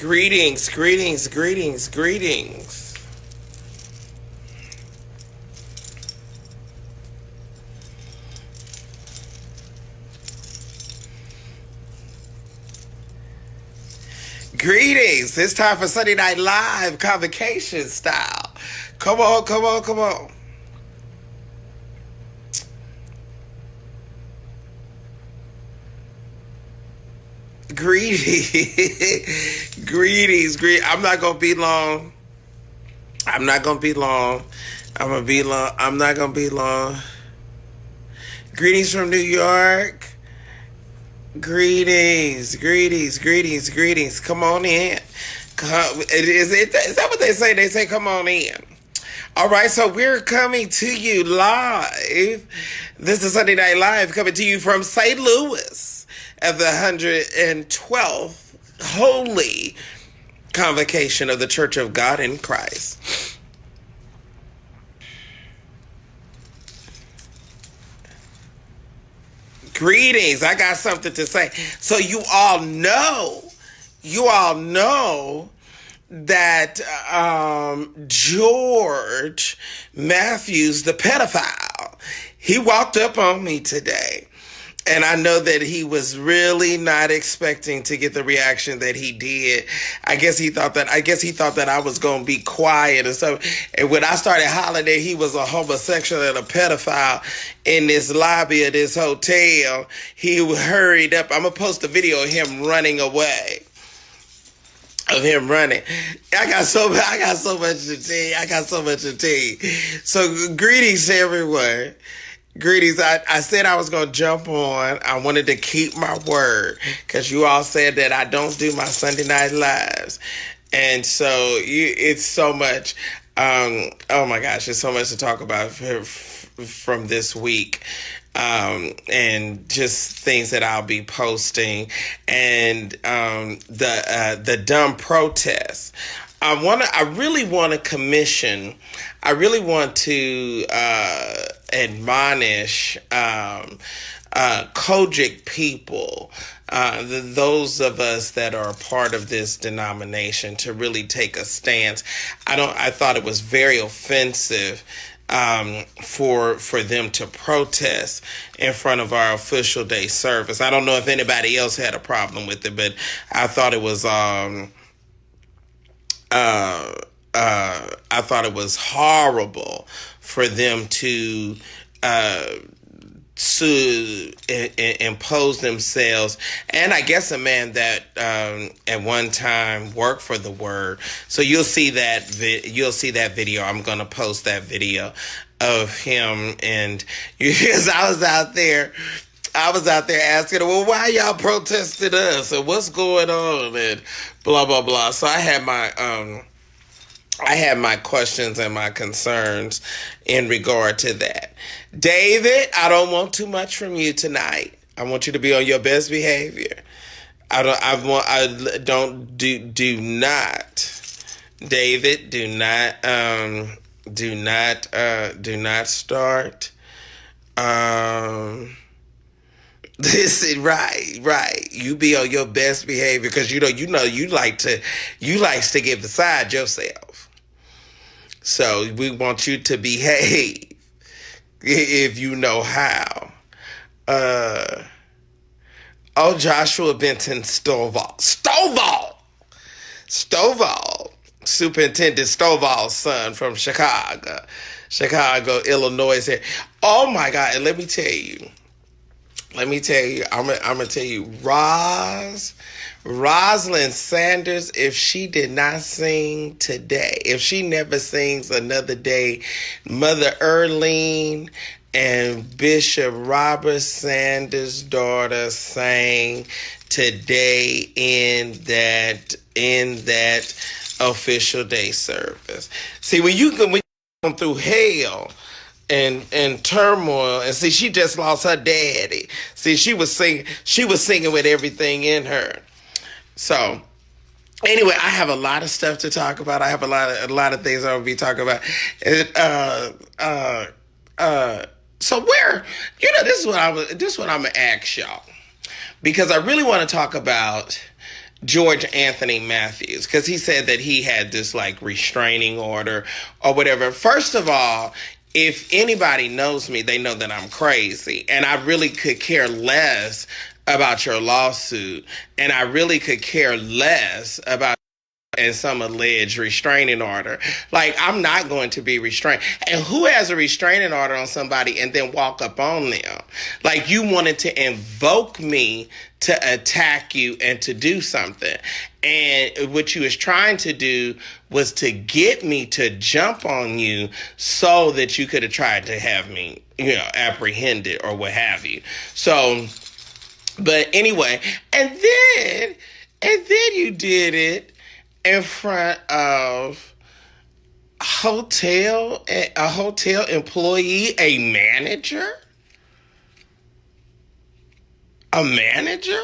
Greetings, greetings, greetings, greetings. Greetings. It's time for Sunday Night Live, convocation style. Come on, come on, come on. Greetings. Greetings, I'm not gonna be long. I'm not gonna be long. I'm gonna be long. I'm not gonna be long. Greetings from New York. Greetings, greetings, greetings, greetings. Come on in. Is that what they say? They say, come on in. All right, so we're coming to you live. This is Sunday Night Live, coming to you from St. Louis at the 112th Holy Convocation of the Church of God in Christ. Greetings. I got something to say. So you all know that George Matthews, the pedophile, he walked up on me today. And I know that he was really not expecting to get the reaction that he did. I guess he thought that I was going to be quiet and stuff. And when I started hollering that he was a homosexual and a pedophile in this lobby of this hotel, he hurried up. I'm going to post a video of him running away. Of him running. I got so much to tell you. So greetings to everyone. Greetings. I said I was going to jump on. I wanted to keep my word because you all said that I don't do my Sunday Night Lives. And so it's so much. Oh my gosh, there's so much to talk about from this week. And just things that I'll be posting and the dumb protests. I really want to admonish Kojic people, those of us that are a part of this denomination, to really take a stance. I thought it was very offensive for them to protest in front of our official day service. I don't know if anybody else had a problem with it, but I thought it was horrible for them to impose themselves. And I guess a man that at one time worked for the Word. So you'll see that video. I'm going to post that video of him. And because I was out there asking, well, why y'all protested us? And what's going on? And blah, blah, blah. So I had my questions and my concerns in regard to that. David, I don't want too much from you tonight. I want you to be on your best behavior. David, do not start. This is right. You be on your best behavior because you like to get beside yourself. So we want you to behave if you know how. Joshua Benton Stovall, Superintendent Stovall's son from Chicago, Illinois. Here. Oh my God! And let me tell you. I'm gonna tell you, Rosalind Sanders, if she did not sing today, if she never sings another day, Mother Erlene and Bishop Robert Sanders' daughter sang today in that official day service. See, when you come through hell and turmoil, and see, she just lost her daddy. See, she was singing with everything in her. So anyway, I have a lot of stuff to talk about. I have a lot of things I will be talking about. So where, this is what I'm gonna ask y'all, because I really want to talk about George Anthony Matthews, because he said that he had this like restraining order or whatever. First of all, if anybody knows me, they know that I'm crazy, and I really could care less about your lawsuit, and I really could care less about and some alleged restraining order. Like, I'm not going to be restrained. And who has a restraining order on somebody and then walk up on them? Like, you wanted to invoke me to attack you and to do something. And what you was trying to do was to get me to jump on you so that you could have tried to have me, apprehended or what have you. So, but anyway, and then you did it in front of a hotel employee, a manager? A manager?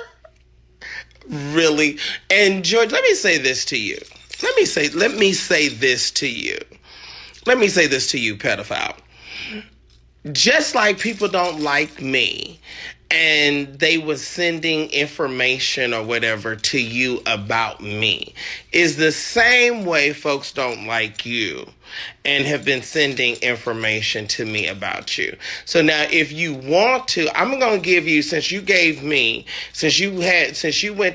Really? And George, let me say this to you. Let me say this to you. Let me say this to you, pedophile. Just like people don't like me, and they was sending information or whatever to you about me, is the same way folks don't like you and have been sending information to me about you. So now if you want to, I'm going to give you, since you went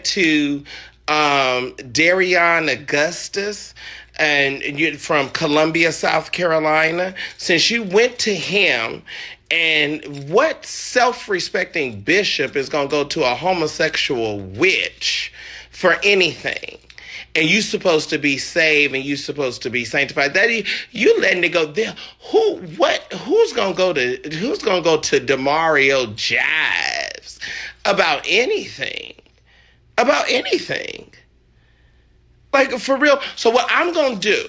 to Davyon Augustus, and you're from Columbia, South Carolina, since you went to him, and what self-respecting bishop is going to go to a homosexual witch for anything? And you supposed to be saved and you supposed to be sanctified. That you letting it go there. Who's gonna go to Demario Jives about anything? About anything. Like, for real. So what I'm gonna do,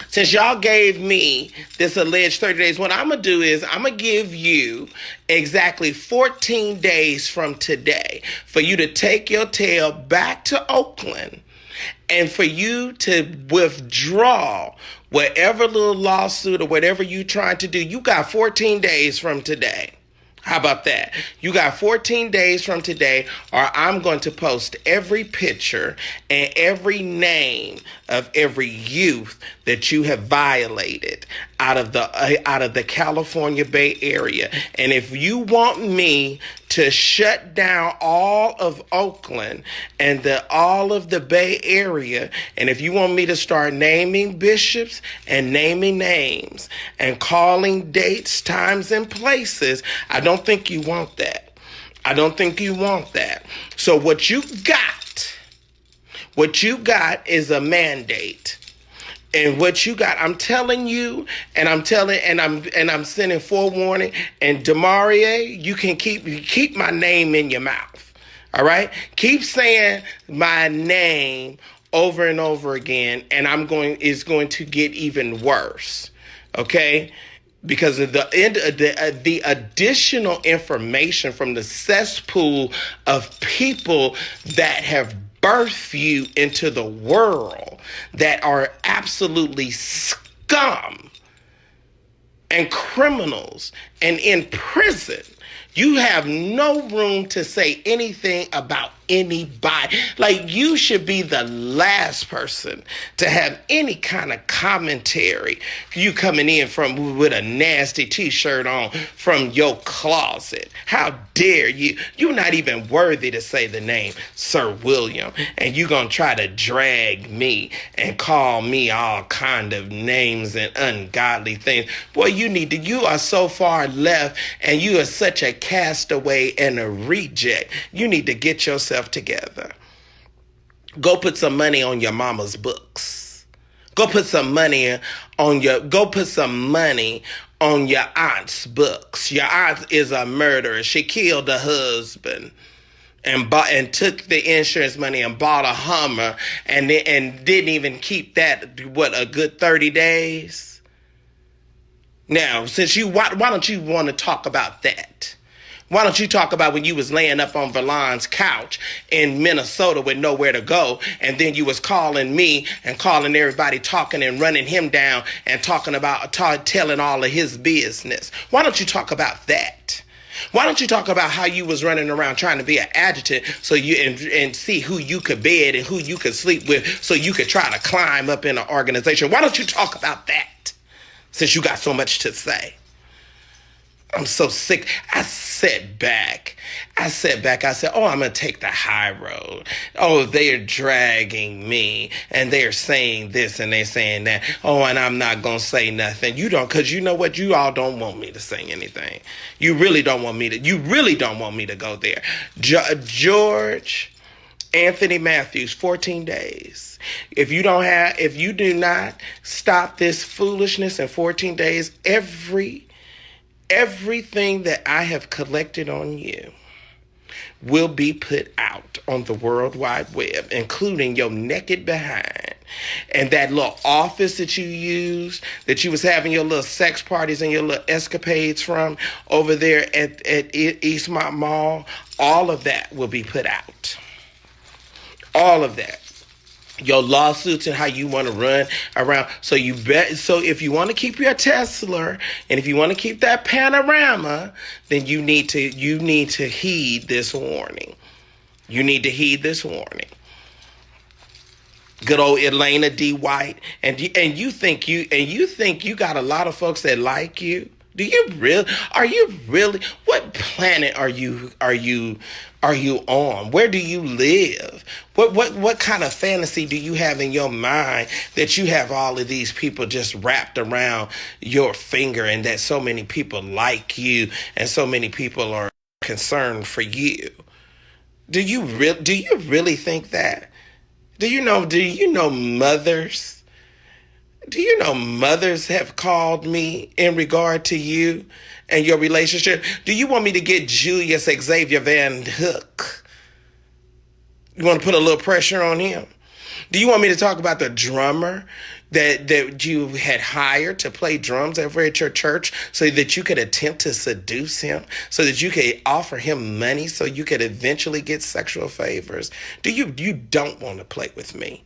since y'all gave me this alleged 30 days, what I'm going to do is I'm going to give you exactly 14 days from today for you to take your tail back to Oakland and for you to withdraw whatever little lawsuit or whatever you trying to do. You got 14 days from today. How about that? You got 14 days from today, or I'm going to post every picture and every name of every youth that you have violated out of the California Bay Area. And if you want me to shut down all of Oakland and all of the Bay Area, and if you want me to start naming bishops and naming names and calling dates, times, and places, I don't think you want that. I don't think you want that. So what you got is a mandate. And what you got, I'm telling you, and I'm sending forewarning. And Demarie, you can keep my name in your mouth. All right? Keep saying my name over and over again, and it's going to get even worse. Okay? Because of the additional information from the cesspool of people that have birthed you into the world that are absolutely scum and criminals and in prison. You have no room to say anything about anybody. Like, you should be the last person to have any kind of commentary. You coming in with a nasty t-shirt on from your closet. How dare you? You're not even worthy to say the name Sir William. And you gonna try to drag me and call me all kind of names and ungodly things. Boy, you are so far left, and you are such a castaway and a reject. You need to get yourself together. Go put some money on your mama's books. Go put some money on your aunt's books. Your aunt is a murderer. She killed her husband and took the insurance money and bought a Hummer and didn't even keep that, a good 30 days? Now, why don't you want to talk about that? Why don't you talk about when you was laying up on Valon's couch in Minnesota with nowhere to go, and then you was calling me and calling everybody, talking and running him down and talking about telling all of his business? Why don't you talk about that? Why don't you talk about how you was running around trying to be an adjutant so you and see who you could bed and who you could sleep with so you could try to climb up in an organization? Why don't you talk about that since you got so much to say? I'm so sick. I sat back. I said, oh, I'm going to take the high road. Oh, they're dragging me and they're saying this and they're saying that. Oh, and I'm not going to say nothing. You don't, because you know what? You all don't want me to say anything. You really don't want me to go there. George Anthony Matthews, 14 days. If you do not stop this foolishness in 14 days, everything that I have collected on you will be put out on the World Wide Web, including your naked behind and that little office that you used, that you was having your little sex parties and your little escapades from over there at Eastmont Mall. All of that will be put out. All of that. Your lawsuits and how you want to run around. So if you want to keep your Tesla and if you want to keep that panorama, then you need to heed this warning. You need to heed this warning. Good old Elena D. White, and you think you got a lot of folks that like you. Do you really? Are you really? What planet are you on? Where do you live? What kind of fantasy do you have in your mind that you have all of these people just wrapped around your finger and that so many people like you and so many people are concerned for you? Do you really think that? Do you know mothers? Do you know mothers have called me in regard to you and your relationship? Do you want me to get Julius Xavier Van Hook? You want to put a little pressure on him? Do you want me to talk about the drummer that you had hired to play drums over at your church so that you could attempt to seduce him, so that you could offer him money so you could eventually get sexual favors? You don't want to play with me.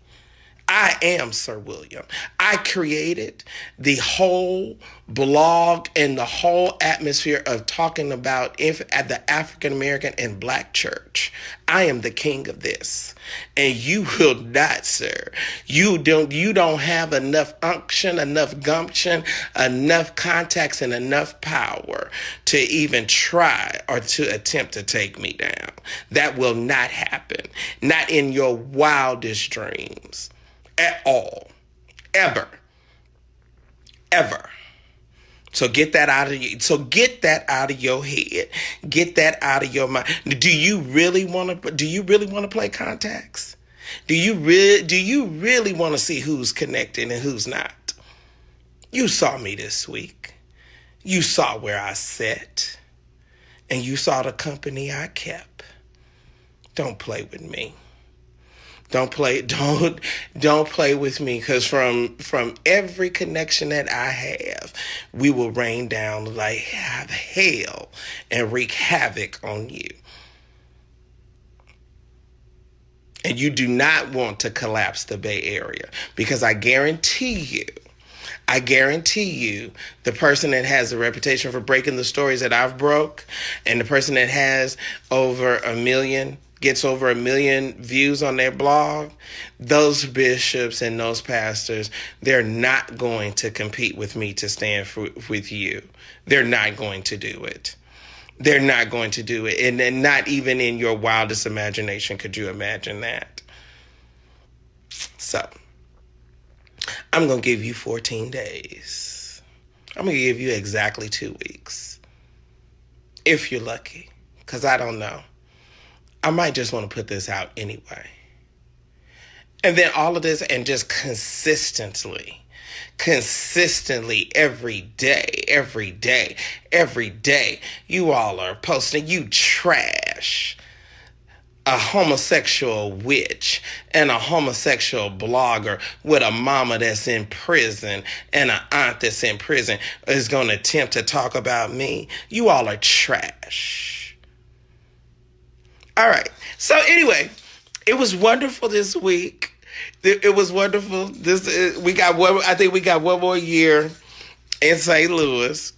I am Sir William. I created the whole blog and the whole atmosphere of talking about at the African American and Black church. I am the king of this. And you will not, sir. You don't have enough unction, enough gumption, enough contacts, and enough power to even try or to attempt to take me down. That will not happen. Not in your wildest dreams. At all. Ever. So get that out of you. So get that out of your head. Get that out of your mind. Do you really want to play contacts? Do you really want to see who's connected and who's not? You saw me this week. You saw where I sat. And you saw the company I kept. Don't play with me. Don't play with me, because from every connection that I have, we will rain down like hell and wreak havoc on you. And you do not want to collapse the Bay Area, because I guarantee you, the person that has a reputation for breaking the stories that I've broke, and the person that has gets over 1 million views on their blog, those bishops and those pastors, they're not going to compete with me to stand with you. They're not going to do it. They're not going to do it. And not even in your wildest imagination could you imagine that. So, I'm going to give you 14 days. I'm going to give you exactly 2 weeks. If you're lucky, because I don't know. I might just want to put this out anyway. And then all of this, and just consistently, every day, you all are posting, you trash a homosexual witch and a homosexual blogger with a mama that's in prison and an aunt that's in prison is going to attempt to talk about me. You all are trash. All right. So anyway, it was wonderful this week. It was wonderful. I think we got one more year in St. Louis.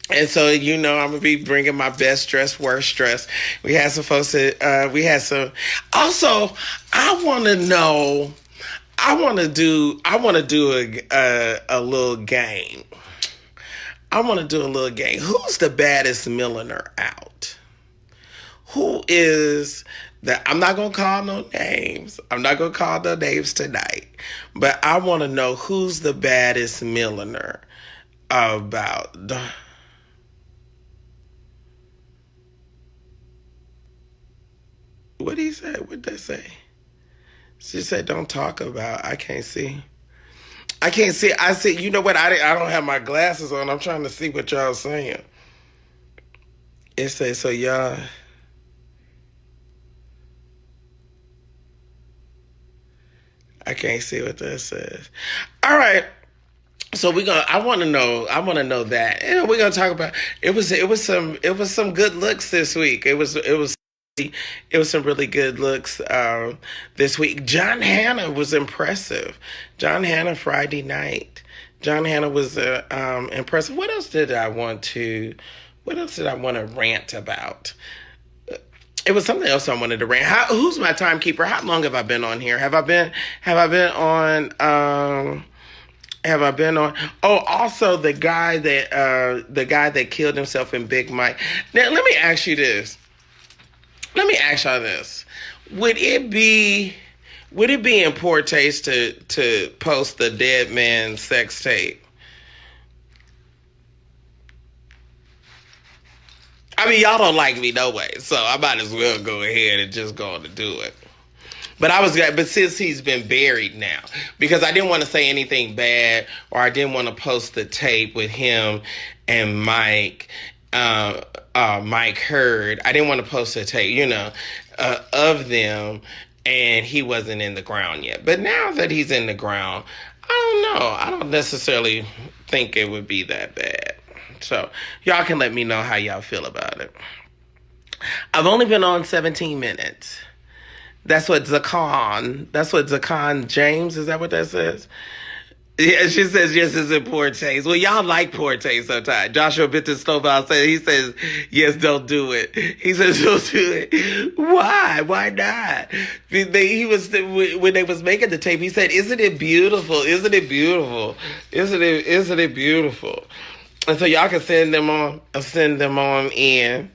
And so, I'm gonna be bringing my best dress, worst dress. We had some folks that we had some. Also, I want to know. I want to do a little game. I want to do a little game. Who's the baddest milliner out? Who is that? I'm not gonna call no names. I'm not gonna call no names tonight. But I want to know who's the baddest milliner about. What did he say? What did they say? She said, "Don't talk about." I can't see. I can't see. I see. You know what? I don't have my glasses on. I'm trying to see what y'all saying. It says so. Y'all. I can't see what that says. All right. So we're gonna. I want to know. I want to know that. And we're gonna talk about. It was some good looks this week. It was some really good looks this week. John Hannah was impressive. John Hannah Friday night. John Hannah was impressive. What else did I want to? What else did I want to rant about? It was something else I wanted to rant. Who's my timekeeper? How long have I been on here? Have I been? Have I been on? Have I been on? Oh, also the guy that killed himself in Big Mike. Now let me ask you this. Let me ask y'all this: Would it be in poor taste to post the dead man sex tape? I mean, y'all don't like me no way, so I might as well go ahead and just go on to do it. But since he's been buried now, because I didn't want to say anything bad, or I didn't want to post the tape with him and Mike Heard. I didn't want to post a tape, of them, and he wasn't in the ground yet. But now that he's in the ground, I don't know. I don't necessarily think it would be that bad. So y'all can let me know how y'all feel about it. I've only been on 17 minutes. That's what Zakan James, is that what that says? Yeah, she says yes, it's in poor taste. Well, y'all like poor taste sometimes. Joshua Benton Stovall says yes, don't do it. He says don't do it. Why? Why not? He was when they was making the tape. He said, "Isn't it beautiful? Isn't it beautiful? Isn't it beautiful?" And so y'all can send them on in,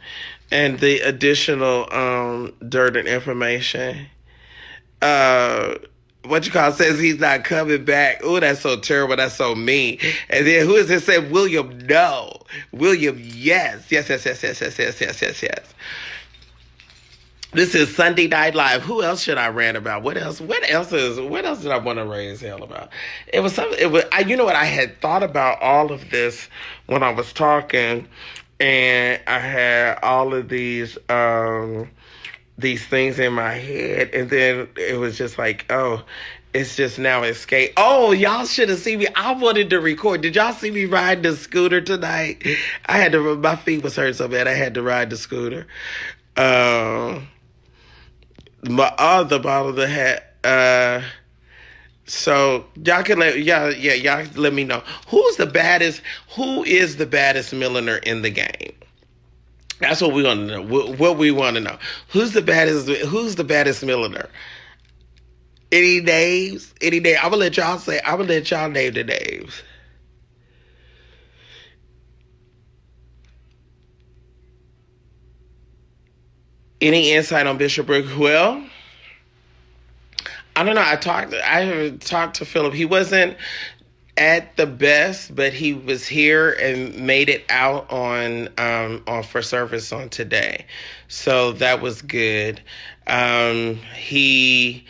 and the additional dirt and information. What you call says he's not coming back. Oh, that's so terrible. That's so mean. And then who is it? Said William? No, William. Yes, yes, yes, yes, yes, yes, yes, yes, yes, yes. This is Sunday Night Live. Who else should I rant about? What else? What else did I want to raise hell about? It was something. It was. You know what? I had thought about all of this when I was talking, and I had all of these things in my head, and then it was just like, oh, it's just now escape. Oh, y'all should have seen me. I wanted to record. Did y'all see me ride the scooter tonight? My feet was hurt so bad I had to ride the scooter. My other bottle of the hat. So y'all let me know who is the baddest milliner in the game. That's what we want to know. What we want to know. Who's the baddest milliner? Any names? Any name? I'm gonna let y'all say. I'm gonna let y'all name the names. Any insight on Bishop Brook? Well, I don't know. I talked to Philip. He wasn't at the best, but he was here and made it out on for service on today, so that was good. He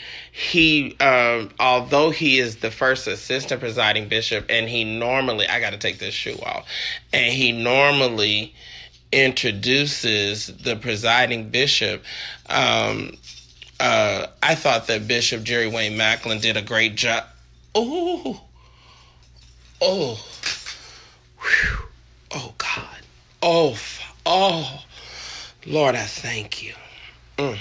although he is the first assistant presiding bishop, and he normally, I got to take this shoe off, and he normally introduces the presiding bishop. I thought that Bishop Jerry Wayne Macklin did a great job. Oh. Oh, whew. Oh God, oh, Lord, I thank you. Mm.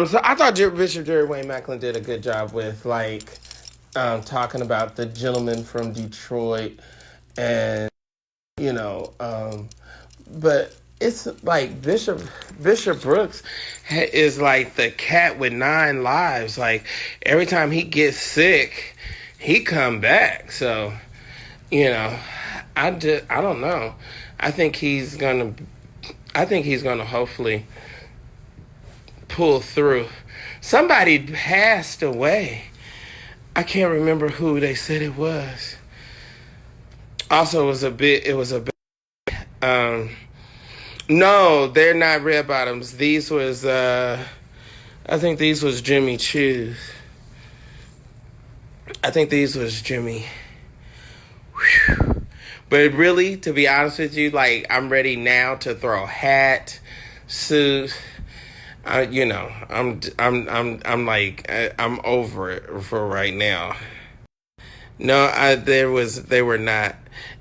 So I thought Bishop Jerry Wayne Macklin did a good job with talking about the gentleman from Detroit and you know. But it's like Bishop Brooks is like the cat with 9 lives. Like every time he gets sick, he come back. So I don't know. I think he's gonna hopefully pull through. Somebody passed away. I can't remember who they said it was. Also, it was a bit. No, they're not red bottoms. These was, I think these was Jimmy Choo's. I think these was Jimmy. Whew. But really, to be honest with you, like I'm ready now to throw hat, suit. I'm over it for right now. No, they were not.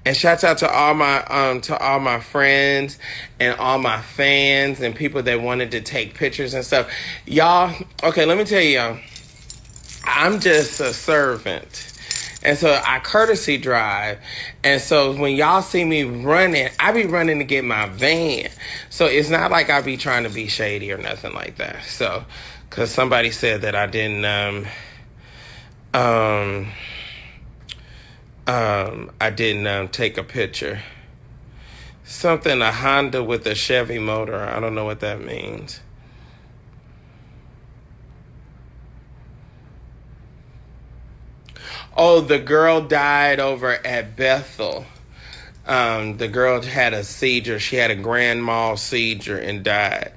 And shouts out to all my friends and all my fans and people that wanted to take pictures and stuff. Y'all, okay, let me tell y'all, I'm just a servant. And so I courtesy drive. And so when y'all see me running, I be running to get my van. So it's not like I be trying to be shady or nothing like that. So, cause somebody said that I didn't, I didn't take a picture. Something, a Honda with a Chevy motor. I don't know what that means. Oh, the girl died over at Bethel. The girl had a seizure. She had a grand mal seizure and died.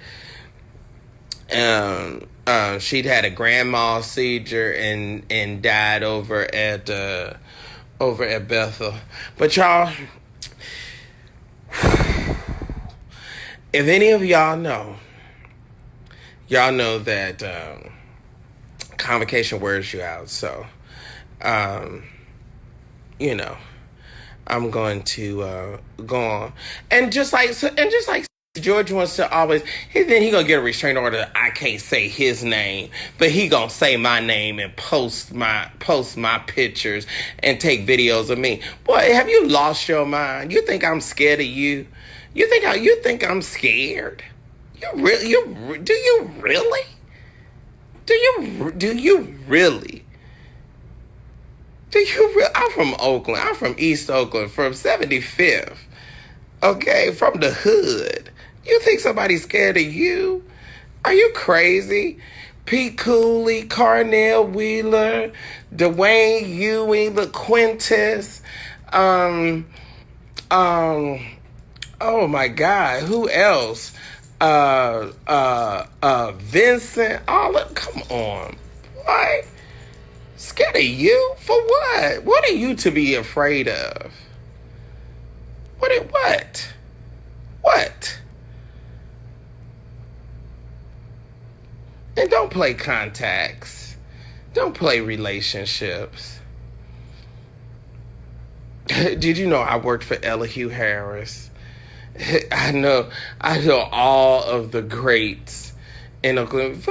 She'd had a grand mal seizure and died over at Bethel. But y'all, if any of y'all know that convocation wears you out. So, I'm going to go on, and just like George wants to always, then he gonna get a restraining order. I can't say his name, but he gonna say my name and post my pictures and take videos of me. Boy, have you lost your mind? You think I'm scared of you? You think I'm scared? Do you really? I'm from Oakland. I'm from East Oakland, from 75th. Okay, from the hood. You think somebody's scared of you? Are you crazy? Pete Cooley, Carnell Wheeler, Dwayne Ewing, LaQuintus, oh my God, who else? Vincent, come on, boy. Scared of you? For what? What are you to be afraid of? What? And don't play contacts. Don't play relationships. Did you know I worked for Elihu Harris? I know all of the greats in Oakland.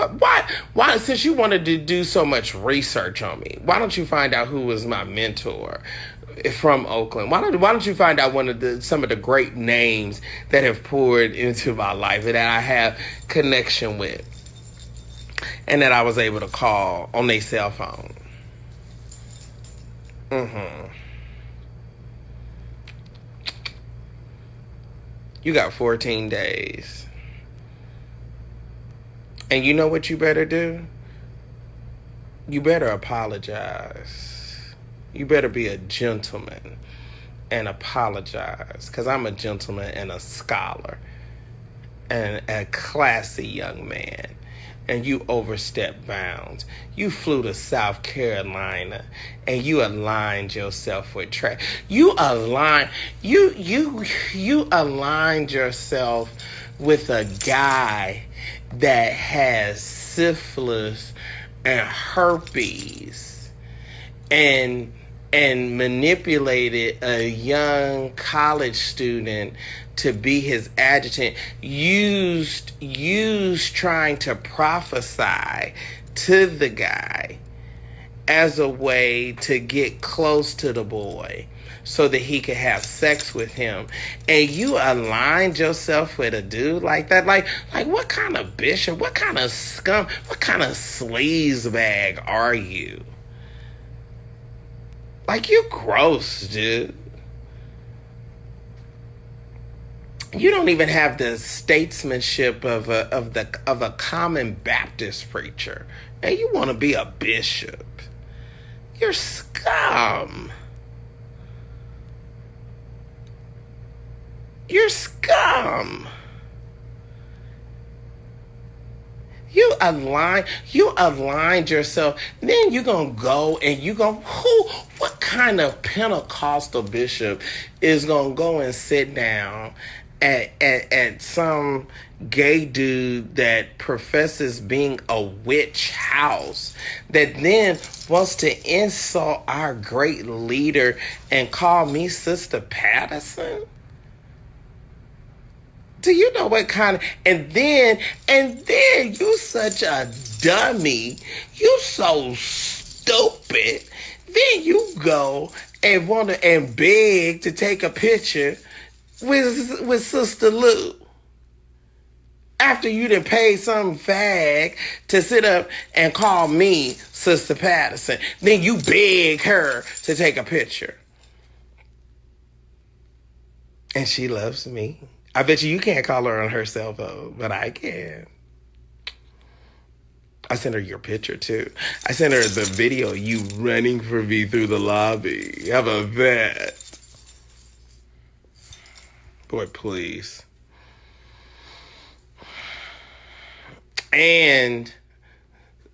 Why, since you wanted to do so much research on me, why don't you find out who was my mentor from Oakland? Why don't you find out some of the great names that have poured into my life and that I have connection with, and that I was able to call on their cell phone? You got 14 days. And you know what you better do? You better apologize. You better be a gentleman and apologize. Because I'm a gentleman and a scholar and a classy young man. And you overstepped bounds. You flew to South Carolina and you aligned yourself with trash. You aligned yourself with a guy that has syphilis and herpes and manipulated a young college student to be his adjutant, used trying to prophesy to the guy as a way to get close to the boy so that he could have sex with him, and you aligned yourself with a dude like that, like what kind of bishop, what kind of scum, what kind of sleazebag are you? Like, you gross, dude. You don't even have the statesmanship of a common Baptist preacher, and you want to be a bishop. You're scum. You're scum. You aligned yourself. Then you gonna go and what kind of Pentecostal bishop is gonna go and sit down at some gay dude that professes being a witch house, that then wants to insult our great leader and call me Sister Patterson? Do you know what kind of, and then you such a dummy. You so stupid. Then you go and want to and beg to take a picture with Sister Lou. After you done paid some fag to sit up and call me Sister Patterson, then you beg her to take a picture. And she loves me. I bet you can't call her on her cell phone, but I can. I sent her your picture, too. I sent her the video of you running for me through the lobby. How about that? Boy, please. And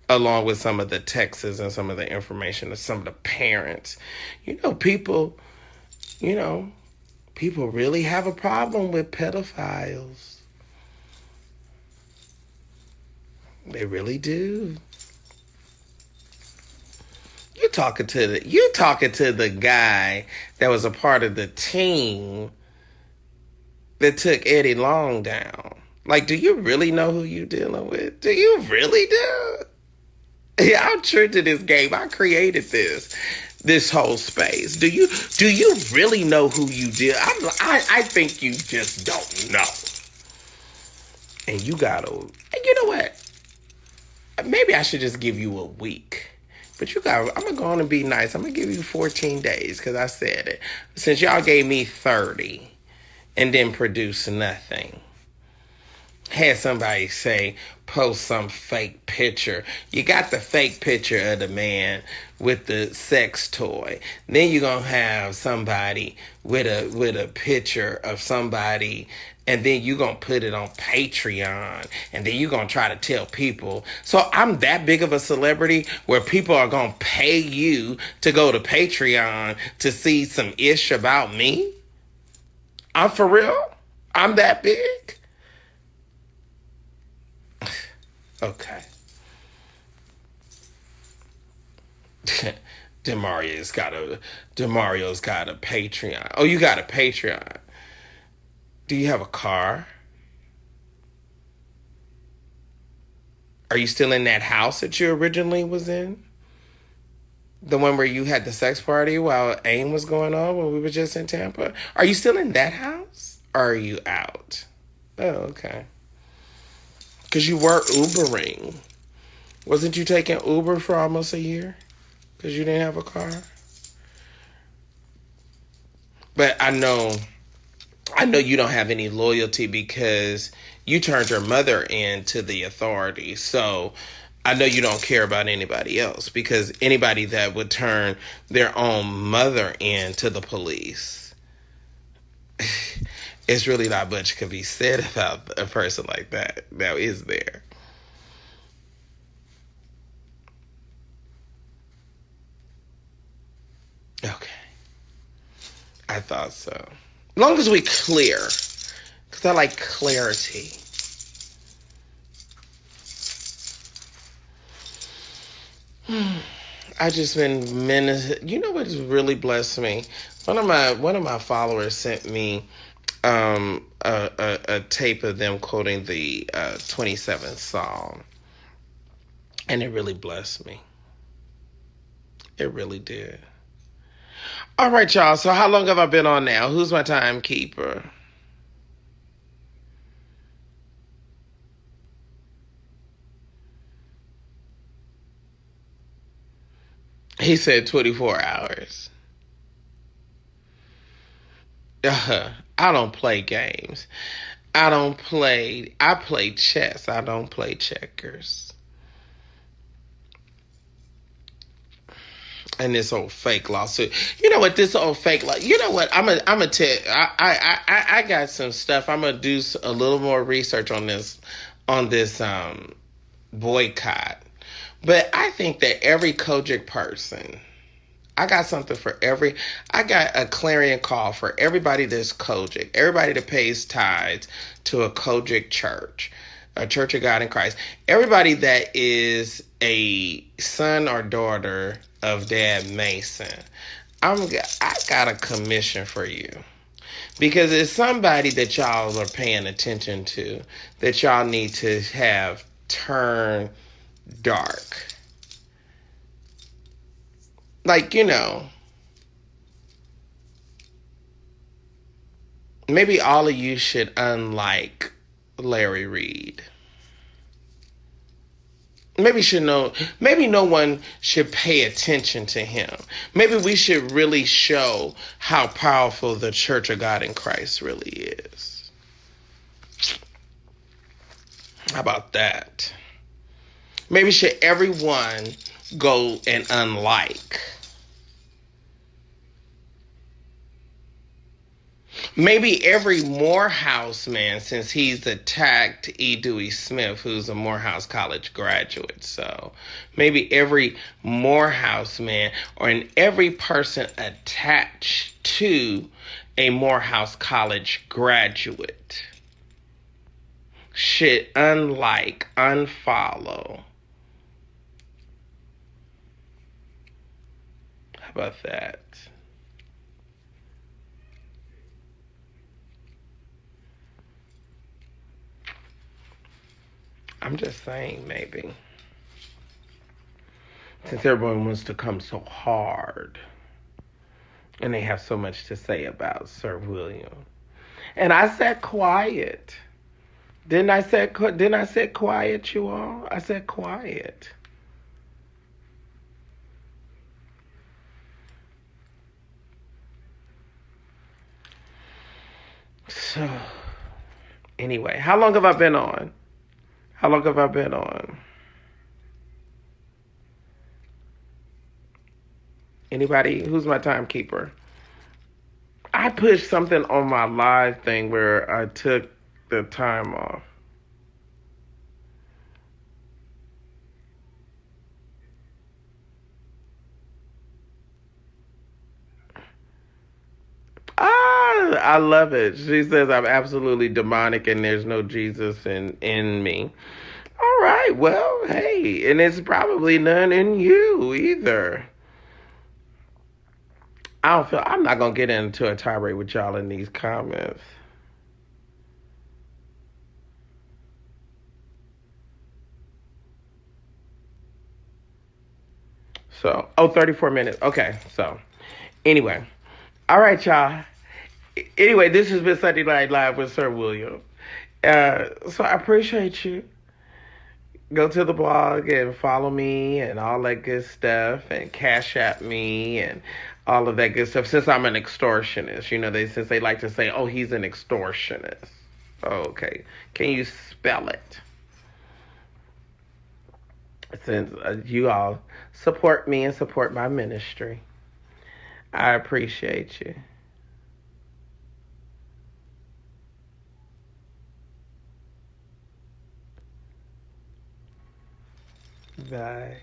along with some of the texts and some of the information of some of the parents, people really have a problem with pedophiles. They really do. You talking to the guy that was a part of the team that took Eddie Long down. Like, do you really know who you dealing with? Do you really do? Yeah, I'm true to this game. I created this whole space. Do you really know who you deal? I think you just don't know. And you know what? Maybe I should just give you a week. But I'm going to go on and be nice. I'm going to give you 14 days because I said it. Since y'all gave me 30 and didn't produce nothing. Had somebody post some fake picture. You got the fake picture of the man with the sex toy. Then you're going to have somebody with a picture of somebody, and then you're going to put it on Patreon, and then you're going to try to tell people. So I'm that big of a celebrity where people are going to pay you to go to Patreon to see some ish about me? I'm for real? I'm that big? Okay. Demario's got a Patreon. Oh, you got a Patreon. Do you have a car? Are you still in that house that you originally was in? The one where you had the sex party while AIM was going on when we were just in Tampa? Are you still in that house? Or are you out? Oh, okay. Because you were Ubering. Wasn't you taking Uber for almost a year? Because you didn't have a car? But I know you don't have any loyalty because you turned your mother in to the authorities. So I know you don't care about anybody else, because anybody that would turn their own mother in to the police, it's really not much can be said about a person like that. Now, is there? Okay. I thought so. As long as we clear. Because I like clarity. I just been You know what has really blessed me? One of my followers sent me a tape of them quoting the 27th Psalm, and it really blessed me. It really did. All right, y'all. So how long have I been on now? Who's my timekeeper? He said 24 hours. I don't play games. I play chess. I don't play checkers. And this old fake lawsuit. You know what? This old fake law. You know what? I'm gonna tell. I got some stuff. I'm gonna do a little more research on this boycott. But I think that every Kojic person, I got something for every. I got a clarion call for everybody that's Kojic, everybody that pays tithes to a Kojic church, a Church of God in Christ, everybody that is a son or daughter of Dad Mason. I got a commission for you because it's somebody that y'all are paying attention to that y'all need to have turn dark. Like, maybe all of you should unlike Larry Reed. Maybe no one should pay attention to him. Maybe we should really show how powerful the Church of God in Christ really is. How about that? Maybe should everyone go and unlike. Maybe every Morehouse man, since he's attacked E. Dewey Smith, who's a Morehouse College graduate. So maybe every Morehouse man or every person attached to a Morehouse College graduate should unlike, unfollow. How about that? I'm just saying, maybe. Since everyone wants to come so hard and they have so much to say about Sir William. And I said quiet. Didn't I say quiet, you all? I said quiet. So, anyway, how long have I been on? How long have I been on? Anybody? Who's my timekeeper? I pushed something on my live thing where I took the time off. I love it. She says I'm absolutely demonic and there's no Jesus in me. All right, well, hey, and it's probably none in you either. I'm not going to get into a tirade with y'all in these comments. So, 34 minutes. Okay, so, anyway. All right, y'all. Anyway, this has been Sunday Night Live with Sir William. So I appreciate you. Go to the blog and follow me and all that good stuff and cash at me and all of that good stuff. Since I'm an extortionist, since they like to say, oh, he's an extortionist. Okay. Can you spell it? Since you all support me and support my ministry. I appreciate you. Bye.